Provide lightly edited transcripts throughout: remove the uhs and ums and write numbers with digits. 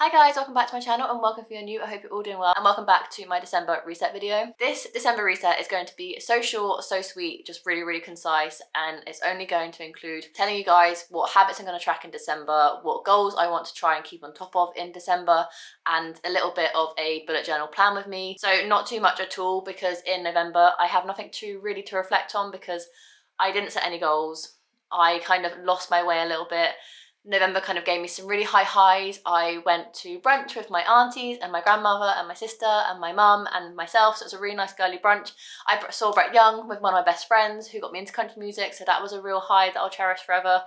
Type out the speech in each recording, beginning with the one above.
Hi guys, welcome back to my channel and welcome if you're new. I hope you're all doing well and welcome back to my December reset video. This December reset is going to be so short, so sweet, just really concise, and it's only going to include telling you guys what habits I'm going to track in December, what goals I want to try and keep on top of in December, and a little bit of a bullet journal plan with me. So not too much at all, because in November I have nothing to reflect on because I didn't set any goals. I kind of lost my way a little bit. November kind of gave me some really high highs. I went to brunch with my aunties and my grandmother and my sister and my mum and myself, so it was a really nice girly brunch. I saw Brett Young with one of my best friends who got me into country music, so that was a real high that I'll cherish forever.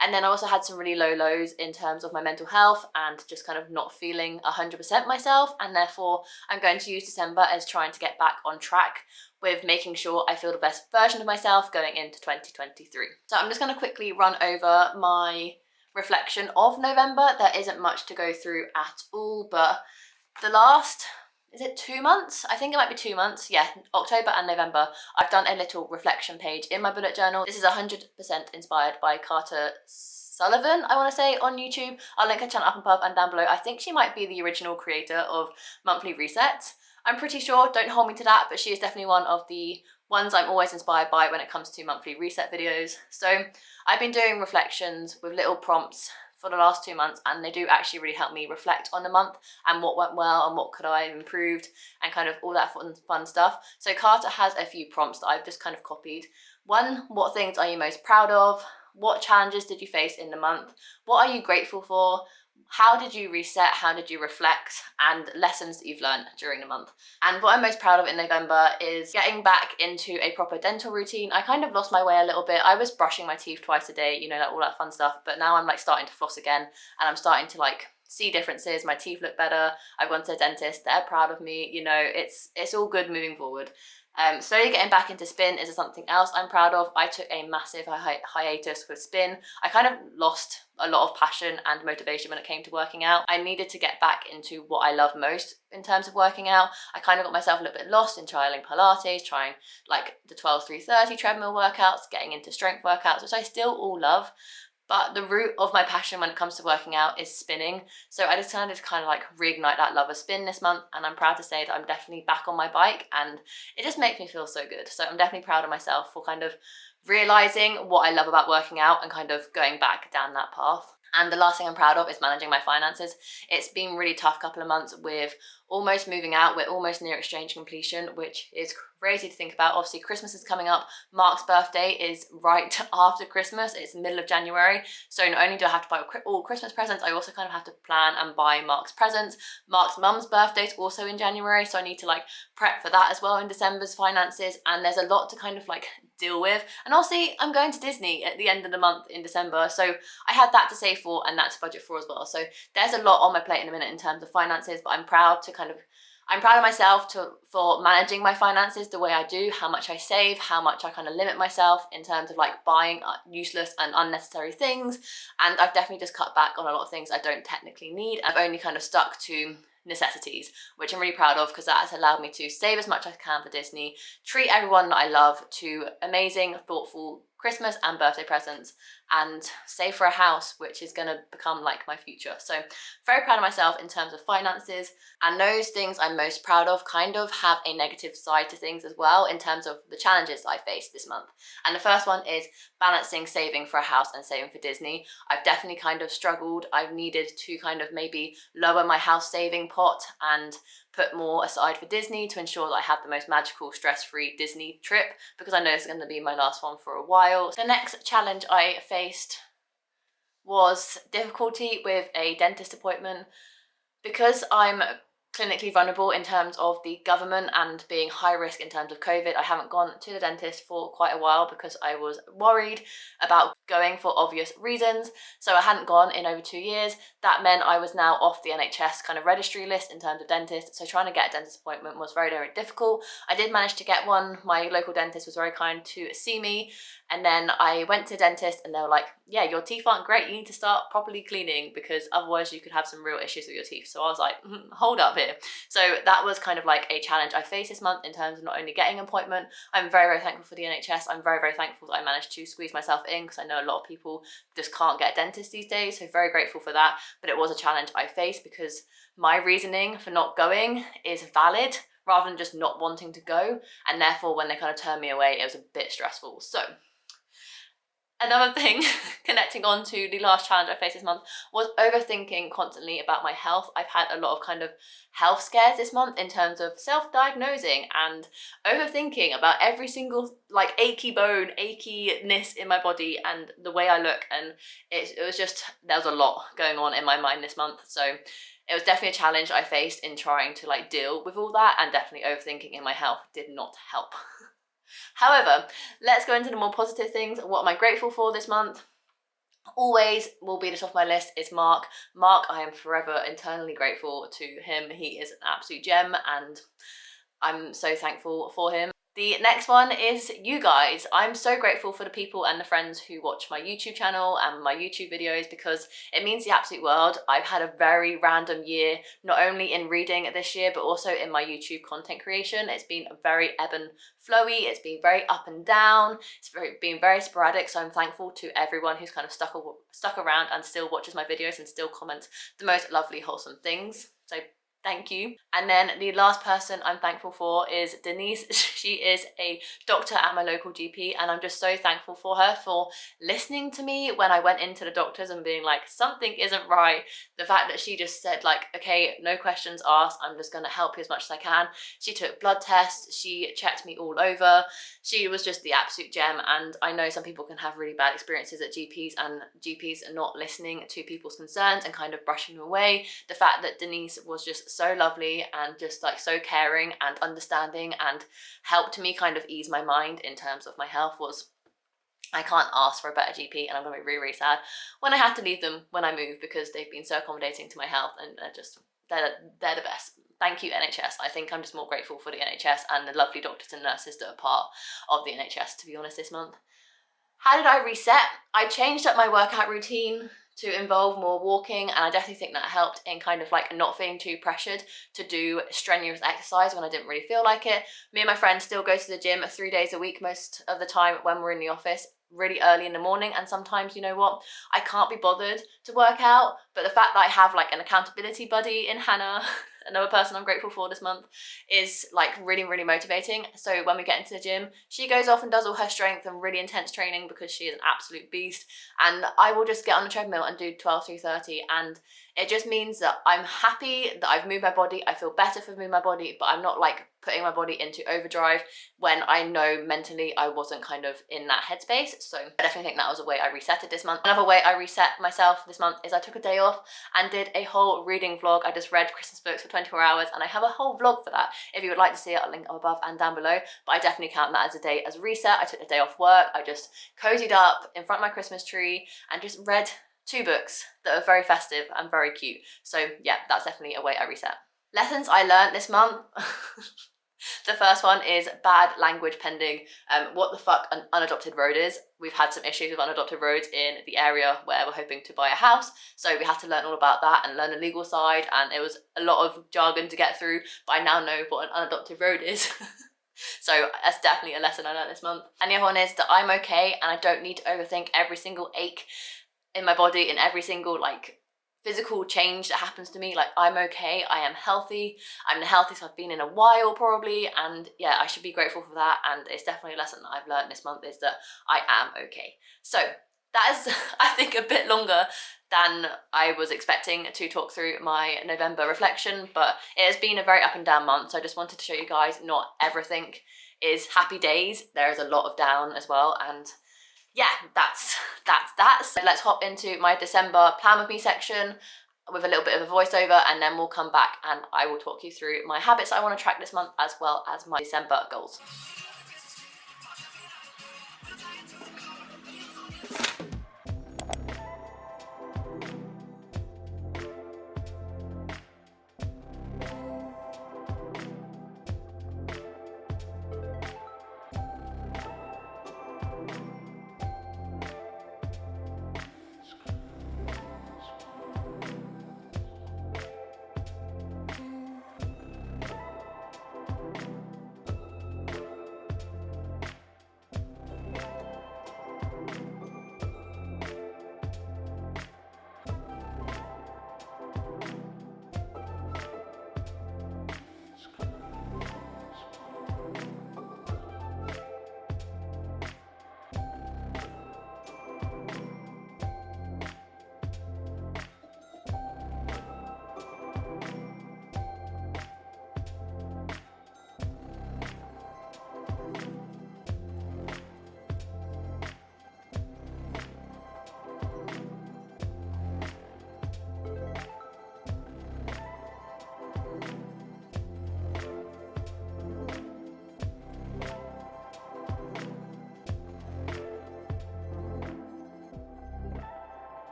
And then I also had some really low lows in terms of my mental health and just kind of not feeling 100% myself, and therefore I'm going to use December as trying to get back on track with making sure I feel the best version of myself going into 2023. So I'm just going to quickly run over my reflection of November. There isn't much to go through at all, but the last, is it 2 months? I think it might be 2 months. Yeah, October and November, I've done a little reflection page in my bullet journal. This is 100% inspired by Carter Sullivan, I want to say, on YouTube. I'll link her channel up above and down below. I think she might be the original creator of monthly resets. I'm pretty sure, don't hold me to that, but she is definitely one of the ones I'm always inspired by when it comes to monthly reset videos. So I've been doing reflections with little prompts for the last 2 months, and they do actually really help me reflect on the month and what went well and what could I have improved and kind of all that fun stuff. So Carter has a few prompts that I've just kind of copied. One, what things are you most proud of? What challenges did you face in the month? What are you grateful for? How did you reset? How did you reflect? And lessons that you've learned during the month. And what I'm most proud of in November is getting back into a proper dental routine. I kind of lost my way a little bit. I was brushing my teeth twice a day, you know, all that fun stuff, but now I'm like starting to floss again, and I'm starting to like see differences. My teeth look better. I've gone to a dentist, they're proud of me, you know, it's all good moving forward. Slowly getting back into spin is something else I'm proud of. I took a massive hiatus with spin. I kind of lost a lot of passion and motivation when it came to working out. I needed to get back into what I love most in terms of working out. I kind of got myself a little bit lost in trialing Pilates, trying like the 12-3-30 treadmill workouts, getting into strength workouts, which I still all love. But the root of my passion when it comes to working out is spinning. So I decided to kind of like reignite that love of spin this month, and I'm proud to say that I'm definitely back on my bike and it just makes me feel so good. So I'm definitely proud of myself for kind of realizing what I love about working out and kind of going back down that path. And the last thing I'm proud of is managing my finances. It's been a really tough couple of months with almost moving out. We're almost near exchange completion, which is crazy to think about. Obviously, Christmas is coming up. Mark's birthday is right after Christmas. It's the middle of January. So not only do I have to buy all Christmas presents, I also kind of have to plan and buy Mark's presents. Mark's mum's birthday is also in January, so I need to like prep for that as well in December's finances. And there's a lot to kind of like deal with. And obviously, I'm going to Disney at the end of the month in December, so I had that to save for and that to budget for as well. So there's a lot on my plate in a minute in terms of finances, but I'm proud of myself for managing my finances the way I do, how much I save, how much I kind of limit myself in terms of like buying useless and unnecessary things. And I've definitely just cut back on a lot of things I don't technically need. I've only kind of stuck to necessities, which I'm really proud of, because that has allowed me to save as much as I can for Disney, treat everyone that I love to amazing, thoughtful Christmas and birthday presents, and save for a house, which is going to become like my future. So very proud of myself in terms of finances. And those things I'm most proud of kind of have a negative side to things as well in terms of the challenges I faced this month. And the first one is balancing saving for a house and saving for Disney. I've definitely kind of struggled. I've needed to kind of maybe lower my house saving pot and put more aside for Disney to ensure that I have the most magical, stress-free Disney trip, because I know it's going to be my last one for a while. The next challenge I faced was difficulty with a dentist appointment. Because I'm clinically vulnerable in terms of the government and being high risk in terms of COVID, I haven't gone to the dentist for quite a while because I was worried about going for obvious reasons. So I hadn't gone in over 2 years. That meant I was now off the NHS kind of registry list in terms of dentists. So trying to get a dentist appointment was very difficult. I did manage to get one. My local dentist was very kind to see me, And then I went to the dentist and they were like, yeah, your teeth aren't great, you need to start properly cleaning because otherwise you could have some real issues with your teeth. So I was like, hold up here. So that was kind of like a challenge I faced this month in terms of not only getting an appointment. I'm very, very thankful for the NHS. I'm very, very thankful that I managed to squeeze myself in because I know a lot of people just can't get a dentist these days. So very grateful for that. But it was a challenge I faced because my reasoning for not going is valid rather than just not wanting to go. And therefore, when they kind of turned me away, it was a bit stressful. So another thing, connecting on to the last challenge I faced this month, was overthinking constantly about my health. I've had a lot of kind of health scares this month in terms of self-diagnosing and overthinking about every single like achy bone, achiness in my body and the way I look. And it was just, there was a lot going on in my mind this month. So it was definitely a challenge I faced in trying to like deal with all that, and definitely overthinking in my health did not help. However, let's go into the more positive things. What am I grateful for this month? Always will be the top of my list is Mark. Mark, I am forever internally grateful to him. He is an absolute gem and I'm so thankful for him. The next one is you guys. I'm so grateful for the people and the friends who watch my YouTube channel and my YouTube videos because it means the absolute world. I've had a very random year, not only in reading this year, but also in my YouTube content creation. It's been very ebb and flowy. It's been very up and down. It's been very sporadic. So I'm thankful to everyone who's kind of stuck around and still watches my videos and still comments the most lovely, wholesome things. So thank you. And then the last person I'm thankful for is Denise. She is a doctor at my local GP and I'm just so thankful for her for listening to me when I went into the doctors and being like, something isn't right. The fact that she just said like, okay, no questions asked, I'm just gonna help you as much as I can. She took blood tests, she checked me all over. She was just the absolute gem, and I know some people can have really bad experiences at GPs and GPs are not listening to people's concerns and kind of brushing them away. The fact that Denise was just so lovely and just like so caring and understanding and helped me kind of ease my mind in terms of my health was, I can't ask for a better GP, and I'm gonna be really, really sad when I had to leave them when I move because they've been so accommodating to my health and they're the best. Thank you, NHS. I think I'm just more grateful for the NHS and the lovely doctors and nurses that are part of the NHS, to be honest, this month. How did I reset? I changed up my workout routine to involve more walking, and I definitely think that helped in kind of like not feeling too pressured to do strenuous exercise when I didn't really feel like it. Me and my friend still go to the gym 3 days a week most of the time when we're in the office, really early in the morning, and sometimes, you know what, I can't be bothered to work out, but the fact that I have like an accountability buddy in Hannah, another person I'm grateful for this month, is like really, really motivating. So when we get into the gym, she goes off and does all her strength and really intense training because she is an absolute beast, and I will just get on the treadmill and do 12 through 30, and it just means that I'm happy that I've moved my body. I feel better for moving my body, but I'm not like putting my body into overdrive when I know mentally I wasn't kind of in that headspace. So I definitely think that was a way I resetted this month. Another way I reset myself this month is I took a day off and did a whole reading vlog. I just read Christmas books for 24 hours and I have a whole vlog for that. If you would like to see it, I'll link up above and down below, but I definitely count that as a day as a reset. I took the day off work. I just cozied up in front of my Christmas tree and just read 2 books that are very festive and very cute. So yeah, that's definitely a way I reset. Lessons I learned this month. The first one is bad language pending. What the fuck an unadopted road is. We've had some issues with unadopted roads in the area where we're hoping to buy a house. So we had to learn all about that and learn the legal side, and it was a lot of jargon to get through, but I now know what an unadopted road is. So that's definitely a lesson I learned this month. And the other one is that I'm okay and I don't need to overthink every single ache in my body and every single like physical change that happens to me. Like, I'm okay, I am healthy, I'm the healthiest I've been in a while probably, and yeah, I should be grateful for that. And it's definitely a lesson that I've learned this month, is that I am okay. So that is, I think, a bit longer than I was expecting to talk through my November reflection, but it has been a very up and down month. So I just wanted to show you guys not everything is happy days. There is a lot of down as well, and yeah, that's that. So let's hop into my December plan with me section with a little bit of a voiceover, and then we'll come back and I will talk you through my habits I want to track this month as well as my December goals.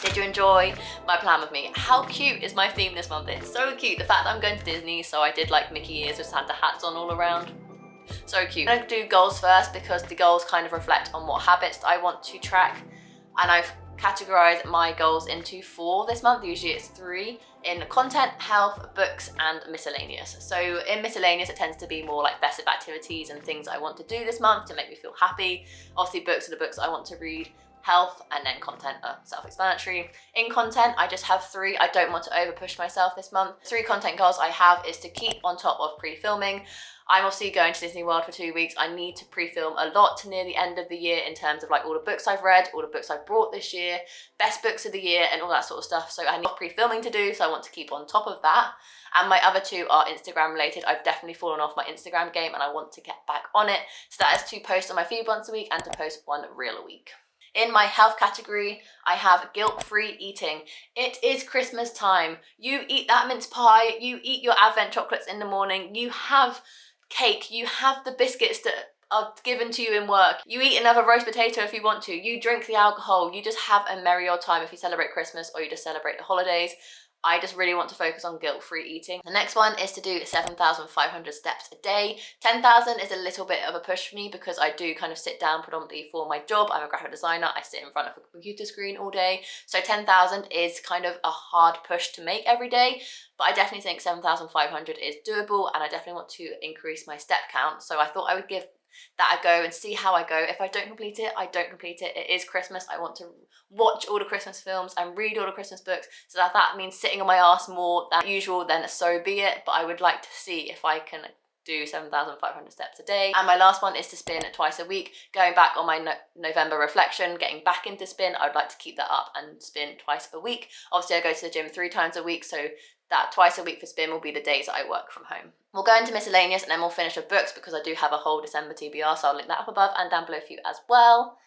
Did you enjoy my plan with me? How cute is my theme this month? It's so cute. The fact that I'm going to Disney, so I did like Mickey ears with Santa hats on all around. So cute. I'm gonna do goals first because the goals kind of reflect on what habits I want to track. And I've categorized my goals into 4 this month. Usually it's 3 in content, health, books, and miscellaneous. So in miscellaneous, it tends to be more like festive activities and things I want to do this month to make me feel happy. Obviously books are the books I want to read. Health and then content are self-explanatory. In content, I just have 3. I don't want to over push myself this month. 3 content goals I have is to keep on top of pre-filming. I'm obviously going to Disney World for 2 weeks. I need to pre-film a lot near the end of the year in terms of like all the books I've read, all the books I've brought this year, best books of the year and all that sort of stuff. So I need pre-filming to do, so I want to keep on top of that. And my other 2 are Instagram related. I've definitely fallen off my Instagram game and I want to get back on it. So that is to post on my feed once a week and to post 1 reel a week. In my health category, I have guilt-free eating. It is Christmas time. You eat that mince pie, you eat your advent chocolates in the morning, you have cake, you have the biscuits that are given to you in work, you eat another roast potato if you want to, you drink the alcohol, you just have a merry old time if you celebrate Christmas or you just celebrate the holidays. I just really want to focus on guilt-free eating. The next one is to do 7,500 steps a day. 10,000 is a little bit of a push for me because I do kind of sit down predominantly for my job. I'm a graphic designer. I sit in front of a computer screen all day. So 10,000 is kind of a hard push to make every day, but I definitely think 7,500 is doable and I definitely want to increase my step count. So I thought I would give that a go and see how I go. If I don't complete it, I don't complete it. It is Christmas. I want to watch all the Christmas films and read all the Christmas books. So if that means sitting on my ass more than usual, then so be it. But I would like to see if I can do 7,500 steps a day. And my last one is to spin twice a week. Going back on my November reflection, getting back into spin, I'd like to keep that up and spin twice a week. Obviously I go to the gym 3 times a week, so that twice a week for spin will be the days that I work from home. We'll go into miscellaneous and then we'll finish with books because I do have a whole December TBR, so I'll link that up above and down below for you as well.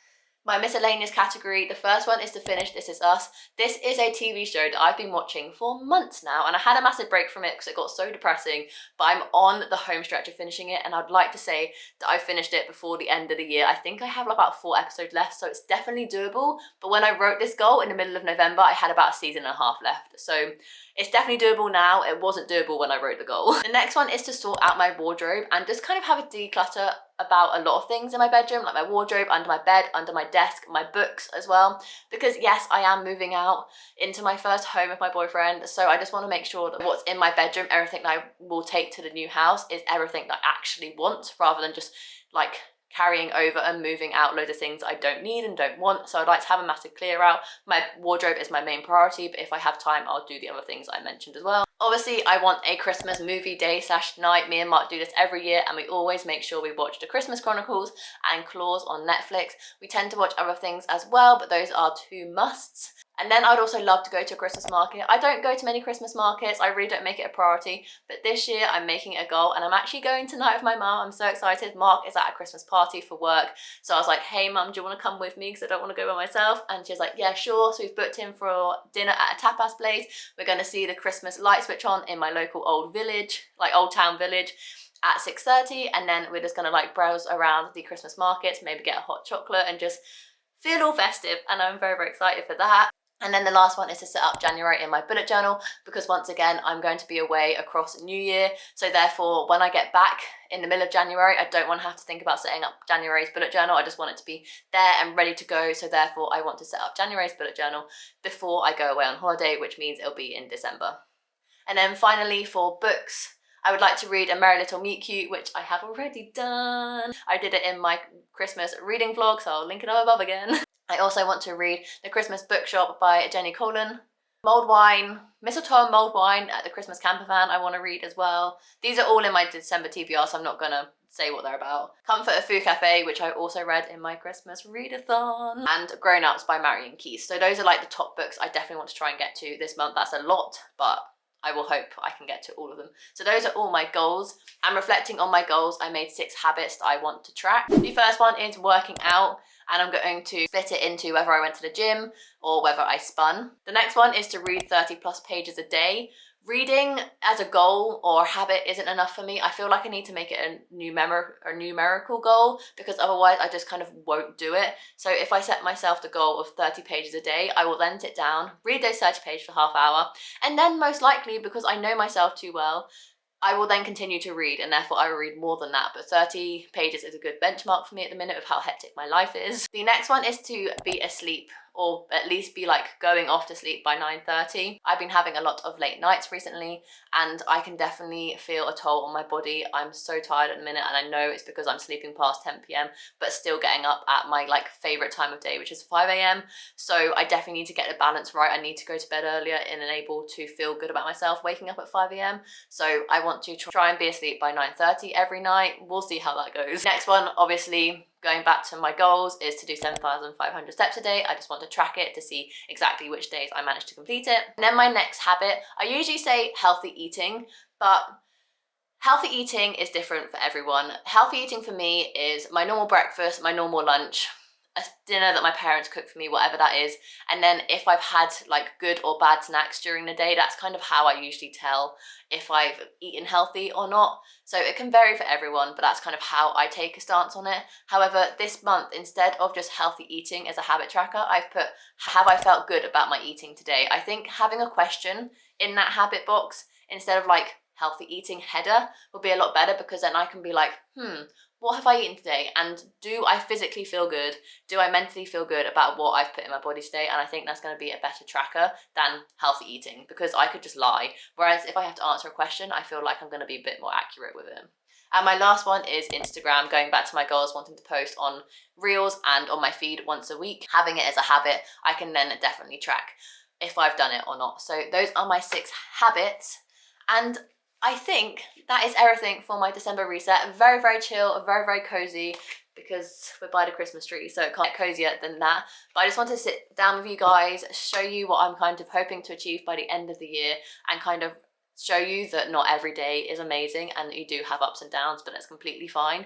My miscellaneous category, the first one is to finish This Is Us. This is a TV show that I've been watching for months now and I had a massive break from it because it got so depressing, but I'm on the home stretch of finishing it and I'd like to say that I finished it before the end of the year. I think I have about 4 episodes left, so it's definitely doable. But when I wrote this goal in the middle of November, I had about a season and a half left. So it's definitely doable now. It wasn't doable when I wrote the goal. The next one is to sort out my wardrobe and just kind of have a declutter about a lot of things in my bedroom, like my wardrobe, under my bed, under my desk, my books as well. Because yes, I am moving out into my first home with my boyfriend. So I just want to make sure that what's in my bedroom, everything that I will take to the new house is everything that I actually want rather than just like carrying over and moving out loads of things I don't need and don't want. So I'd like to have a massive clear out. My wardrobe is my main priority, but if I have time, I'll do the other things I mentioned as well. Obviously, I want a Christmas movie day / night. Me and Mark do this every year and we always make sure we watch The Christmas Chronicles and Claws on Netflix. We tend to watch other things as well, but those are 2 musts. And then I'd also love to go to a Christmas market. I don't go to many Christmas markets. I really don't make it a priority, but this year I'm making it a goal and I'm actually going tonight with my mum. I'm so excited. Mark is at a Christmas party for work. So I was like, hey mum, do you want to come with me? Because I don't want to go by myself. And she's like, yeah, sure. So we've booked in for dinner at a tapas place. We're going to see the Christmas light switch on in my local old village, like old town village, at 6:30. And then we're just going to like browse around the Christmas markets, maybe get a hot chocolate and just feel all festive. And I'm very, very excited for that. And then the last one is to set up January in my bullet journal because once again, I'm going to be away across New Year. So therefore, when I get back in the middle of January, I don't want to have to think about setting up January's bullet journal. I just want it to be there and ready to go. So therefore, I want to set up January's bullet journal before I go away on holiday, which means it'll be in December. And then finally for books, I would like to read A Merry Little Meet Cute, which I have already done. I did it in my Christmas reading vlog, so I'll link it up above again. I also want to read The Christmas Bookshop by Jenny Colin. Mulled wine, mistletoe and mulled wine at the Christmas camper van I want to read as well. These are all in my December TBR, so I'm not going to say what they're about. Comfort of Food Cafe, which I also read in my Christmas readathon. And Grown Ups by Marion Keys. So those are like the top books I definitely want to try and get to this month. That's a lot, but I will hope I can get to all of them. So those are all my goals. And reflecting on my goals, I made 6 habits that I want to track. The first one is working out. And I'm going to split it into whether I went to the gym or whether I spun. The next one is to read 30+ pages a day. Reading as a goal or habit isn't enough for me. I feel like I need to make it a numerical goal, because otherwise I just kind of won't do it. So if I set myself the goal of 30 pages a day, I will then sit down, read those 30 pages for half hour, and then most likely, because I know myself too well, I will then continue to read, and therefore I will read more than that. But 30 pages is a good benchmark for me at the minute of how hectic my life is. The next one is to be asleep, or at least be like going off to sleep by 9:30. I've been having a lot of late nights recently, and I can definitely feel a toll on my body. I'm so tired at the minute, and I know it's because I'm sleeping past 10 p.m, but still getting up at my like favorite time of day, which is 5 a.m. So I definitely need to get the balance right. I need to go to bed earlier and enable to feel good about myself waking up at 5 a.m. So I want to try and be asleep by 9:30 every night. We'll see how that goes. Next one, obviously, going back to my goals, is to do 7,500 steps a day. I just want to track it to see exactly which days I managed to complete it. And then my next habit, I usually say healthy eating, but healthy eating is different for everyone. Healthy eating for me is my normal breakfast, my normal lunch, a dinner that my parents cook for me, whatever that is. And then if I've had like good or bad snacks during the day, that's kind of how I usually tell if I've eaten healthy or not. So it can vary for everyone, but that's kind of how I take a stance on it. However, this month, instead of just healthy eating as a habit tracker, I've put, have I felt good about my eating today? I think having a question in that habit box instead of like healthy eating header would be a lot better, because then I can be like, what have I eaten today? And do I physically feel good? Do I mentally feel good about what I've put in my body today? And I think that's going to be a better tracker than healthy eating, because I could just lie. Whereas if I have to answer a question, I feel like I'm going to be a bit more accurate with it. And my last one is Instagram, going back to my goals, wanting to post on Reels and on my feed once a week. Having it as a habit, I can then definitely track if I've done it or not. So those are my 6 habits. And I think that is everything for my December reset. Very, very chill, very, very cozy, because we're by the Christmas tree, so it can't get cozier than that. But I just want to sit down with you guys, show you what I'm kind of hoping to achieve by the end of the year, and kind of show you that not every day is amazing and that you do have ups and downs, but that's completely fine.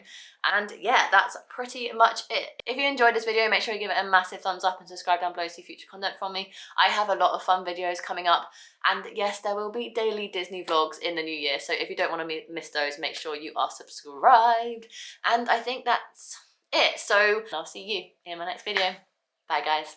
And yeah, that's pretty much it. If you enjoyed this video, make sure you give it a massive thumbs up and subscribe down below to see future content from me. I have a lot of fun videos coming up, and yes, there will be daily Disney vlogs in the new year, so if you don't want to miss those, make sure you are subscribed. And I think that's it, so I'll see you in my next video. Bye guys.